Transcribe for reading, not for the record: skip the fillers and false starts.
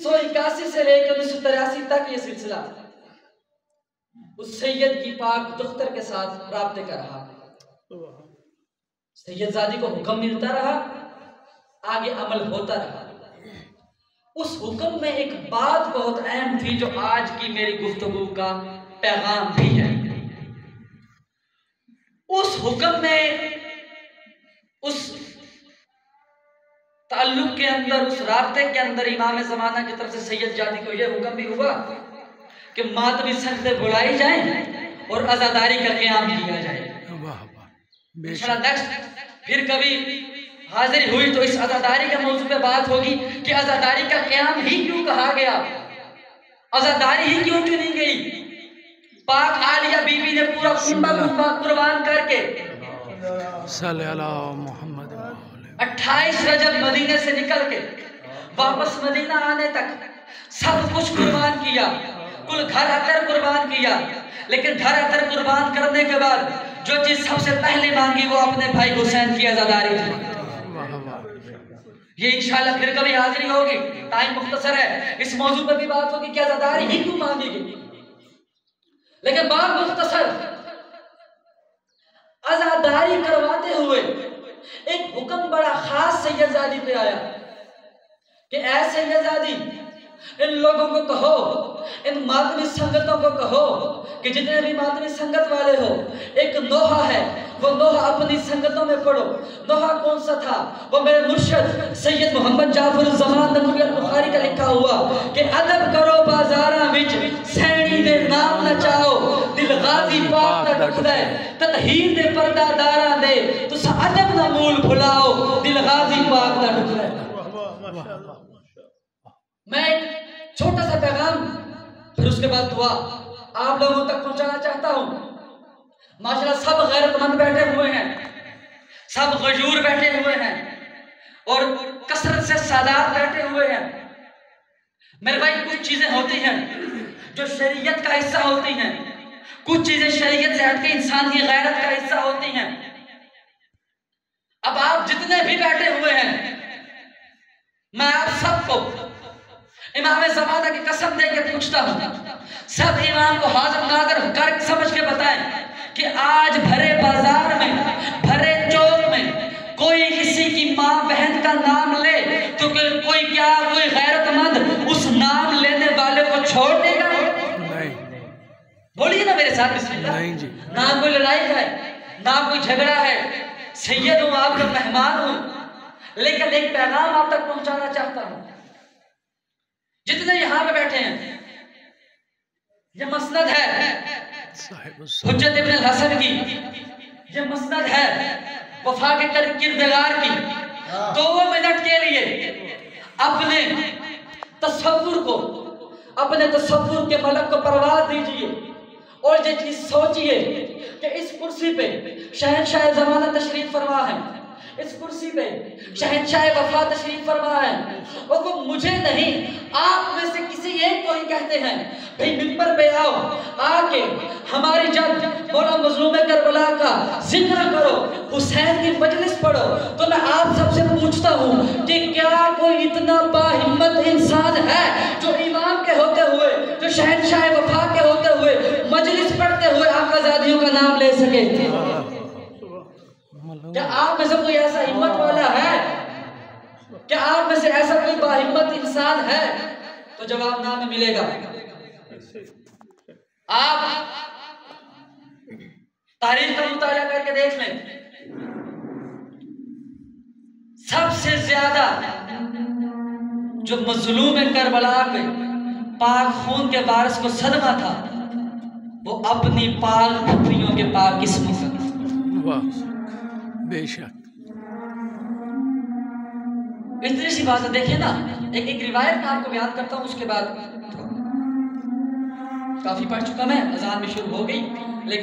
1981 से लेकर 1983 तक ये सिलसिला उस सैयद की पाक दुख्तर के साथ राब्ते का रहा। सैयदजादी को हुक्म मिलता रहा, आगे अमल होता रहा। उस हुक्म में एक बात बहुत अहम थी जो आज की मेरी गुफ्तगू का पैगाम भी है। उस हुक्म में, उस ताल्लुक के अंदर, उस राब्ते के अंदर इमाम ज़माना की तरफ से सैयदजादी को यह हुक्म भी हुआ कि मातमी संगतें बुलाई जाएं और अज़ादारी का क़याम किया जाए। फिर कभी हाजिर हुई तो इस अज़ादारी के मौजू पे बात होगी कि अज़ादारी का क़याम ही क्यों कहा गया, अज़ादारी ही क्यों चुनी गई। पाक आलिया बीबी ने पूरा कुंबा कुर्बान करके 28 रजब मदीने से निकल के वापस मदीना आने तक सब कुछ कुर्बान किया, कुल घर अतर कुर्बान किया। लेकिन घर अतर कुर्बान करने के बाद जो चीज सबसे पहले मांगी वो अपने भाई हुसैन की आजादारी थी। ये इंशाल्लाह फिर कभी हाजिरी होगी, टाइम मुख्तसर है, इस मौजू पर भी बात होगी कि आजादारी ही क्यों मांगी गई। लेकिन बात मुख्तसर, आजादारी करवाते हुए एक हुक्म बड़ा खास सैयदजादी पे आया कि ऐ सैयदजादी, इन लोगों को कहो, इन मातमी संगतों को कहो कि जितने भी मातमी संगत वाले हो, एक नोहा है, वो नोहा अपनी संगतों में पढ़ो। नोहा कौन सा था? वो मेरे मुर्शिद सैयद मोहम्मद जाफर ज़मान नबवी बुखारी का लिखा हुआ कि अदब करो बाजारा विच सैनी दे नाम नचाओ, दिल गाजी पाक दा डुकदा है, ततहीर दे पर्दा दारा दे तुस अदब ना मूल भुलाओ, दिल गाजी पाक दा डुकदा है। मैं एक छोटा सा पैगाम, फिर उसके बाद दुआ आप लोगों तक पहुंचाना चाहता हूं। माशाल्लाह सब गैरतमंद बैठे हुए हैं, सब गजूर बैठे हुए हैं और कसरत से सादात बैठे हुए हैं। मेरे भाई, कुछ चीजें होती हैं जो शरीयत का हिस्सा होती हैं, कुछ चीजें शरीयत से हटके इंसान की गैरत का हिस्सा होती हैं। अब आप जितने भी बैठे हुए हैं, मैं आप सबको इमाम ज़माना की कसम दे के पूछता हूँ, सब इमाम को हाजिर नाज़िर कर समझ के बताएं कि आज भरे बाजार में, भरे चौक में कोई किसी की माँ बहन का नाम ले तो कोई गैरतमंद उस नाम लेने वाले को छोड़ देगा? नहीं। बोलिए ना मेरे साथ बिस्मिल्लाह। नहीं जी। ना कोई लड़ाई है, ना कोई झगड़ा है, सैयद हूँ, आपका मेहमान हूँ। लेकिन एक पैगाम आप तक पहुंचाना चाहता हूँ। जितने यहाँ पे बैठे हैं, ये मसनद है हुज्जत इब्न हसन की, ये मसनद है वफा के किरदार की। 2 मिनट के लिए अपने तसव्वुर को, अपने तसव्वुर के मलक को परवाज़ दीजिए और ये चीज सोचिए कि इस कुर्सी पे शहंशाह ज़माना तशरीफ फरमा है, इस कुर्सी पे शहंशाह वफा तशरीफ फरमा है, और वो मुझे नहीं आप में से किसी एक को ही कहते हैं भाई मिंबर पे आओ, आके हमारी जद मौला मज़लूम करबला का जिक्र करो, हुसैन की मजलिस पढ़ो। तो मैं आप सबसे पूछता हूँ कि क्या कोई इतना बाहिम्मत इंसान है जो इमाम के होते हुए, जो शहंशाह वफा के होते हुए मजलिस पढ़ते हुए आकाज़ादियों का नाम ले सके? क्या आप में से कोई ऐसा हिम्मत वाला है? क्या आप में से ऐसा कोई बाहिम्मत इंसान है? तो जवाब ना में मिलेगा। आप तारीख का मुताला करके देख लें, सबसे ज्यादा जो मजलूम करबला के पाक खून के वारिस को सदमा था वो अपनी पाक पुत्रियों के पाक किस्मों से। बेशक इतनी सी बात है। देखिए ना, एक रिवायत मैं आपको बयान करता हूँ, उसके बाद काफी पढ़ चुका मैं, अजान भी शुरू हो गई, लेकिन